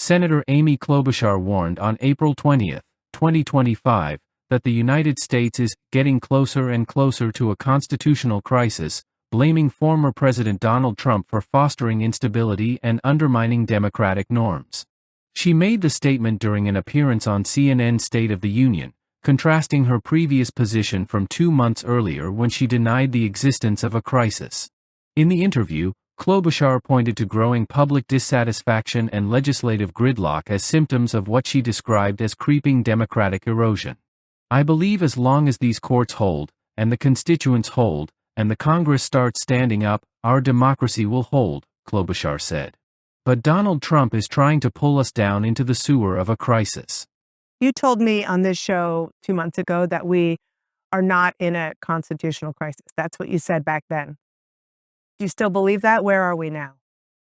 Senator Amy Klobuchar warned on April 20, 2025, that the United States is getting closer and closer to a constitutional crisis, blaming former President Donald Trump for fostering instability and undermining democratic norms. She made the statement during an appearance on CNN's State of the Union, contrasting her previous position from 2 months earlier when she denied the existence of a crisis. In the interview, Klobuchar pointed to growing public dissatisfaction and legislative gridlock as symptoms of what she described as creeping democratic erosion. "I believe as long as these courts hold, and the constituents hold, and the Congress starts standing up, our democracy will hold," Klobuchar said. But Donald Trump is trying to pull us down into the sewer of a crisis. You told me on this show 2 months ago that we are not in a constitutional crisis. That's what you said back then. Do you still believe that? Where are we now?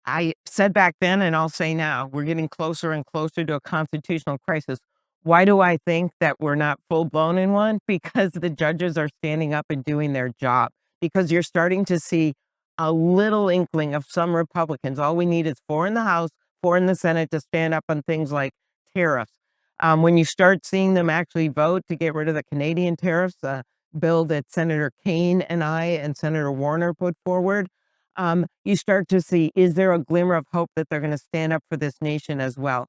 I said back then, and I'll say now, we're getting closer and closer to a constitutional crisis. Why do I think that we're not full-blown in one? Because the judges are standing up and doing their job. Because you're starting to see a little inkling of some Republicans. All we need is 4 in the House, 4 in the Senate to stand up on things like tariffs. When you start seeing them actually vote to get rid of the Canadian tariffs, a bill that Senator Kaine and I and Senator Warner put forward, you start to see, is there a glimmer of hope that they're going to stand up for this nation as well?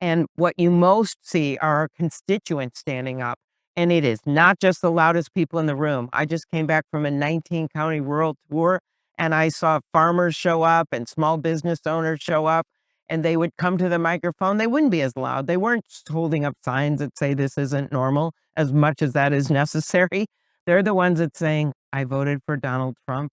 And what you most see are our constituents standing up. And it is not just the loudest people in the room. I just came back from a 19-county rural tour, and I saw farmers show up and small business owners show up, and they would come to the microphone. They wouldn't be as loud. They weren't holding up signs that say this isn't normal, as much as that is necessary. They're the ones that saying, I voted for Donald Trump,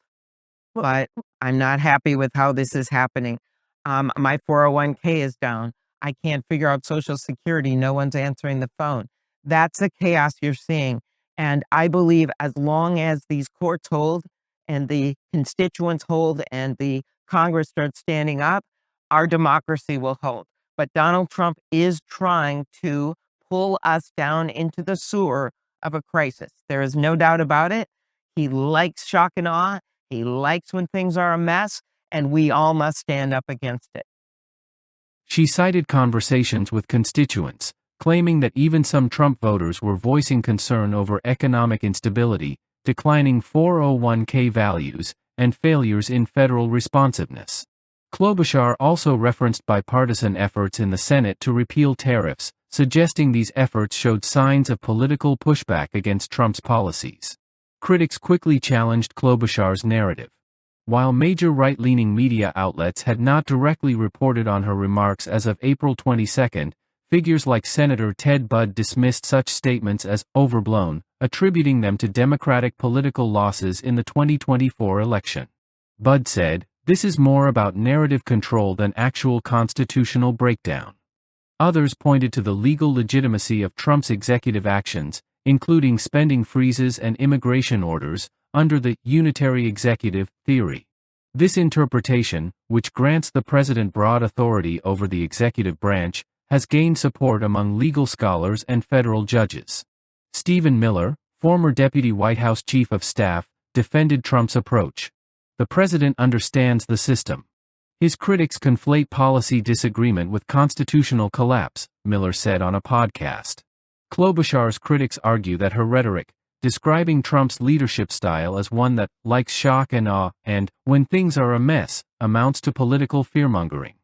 but I'm not happy with how this is happening. My 401k is down. I can't figure out Social Security. No one's answering the phone. That's the chaos you're seeing. And I believe as long as these courts hold and the constituents hold and the Congress starts standing up, our democracy will hold. But Donald Trump is trying to pull us down into the sewer of a crisis. There is no doubt about it. He likes shock and awe. He likes when things are a mess, and we all must stand up against it. She cited conversations with constituents, claiming that even some Trump voters were voicing concern over economic instability, declining 401k values, and failures in federal responsiveness. Klobuchar also referenced bipartisan efforts in the Senate to repeal tariffs, suggesting these efforts showed signs of political pushback against Trump's policies. Critics quickly challenged Klobuchar's narrative. While major right-leaning media outlets had not directly reported on her remarks as of April 22, figures like Senator Ted Budd dismissed such statements as overblown, attributing them to Democratic political losses in the 2024 election. Budd said, "This is more about narrative control than actual constitutional breakdown." Others pointed to the legal legitimacy of Trump's executive actions, including spending freezes and immigration orders, under the unitary executive theory. This interpretation, which grants the president broad authority over the executive branch, has gained support among legal scholars and federal judges. Stephen Miller, former deputy White House chief of staff, defended Trump's approach. "The president understands the system." His critics conflate policy disagreement with constitutional collapse, Miller said on a podcast. Klobuchar's critics argue that her rhetoric, describing Trump's leadership style as one that likes shock and awe and, when things are a mess, amounts to political fearmongering.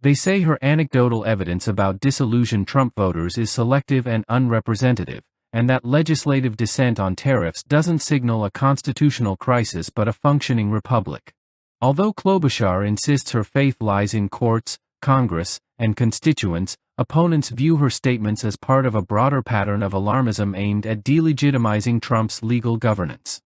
They say her anecdotal evidence about disillusioned Trump voters is selective and unrepresentative, and that legislative dissent on tariffs doesn't signal a constitutional crisis but a functioning republic. Although Klobuchar insists her faith lies in courts, Congress, and constituents, opponents view her statements as part of a broader pattern of alarmism aimed at delegitimizing Trump's legal governance.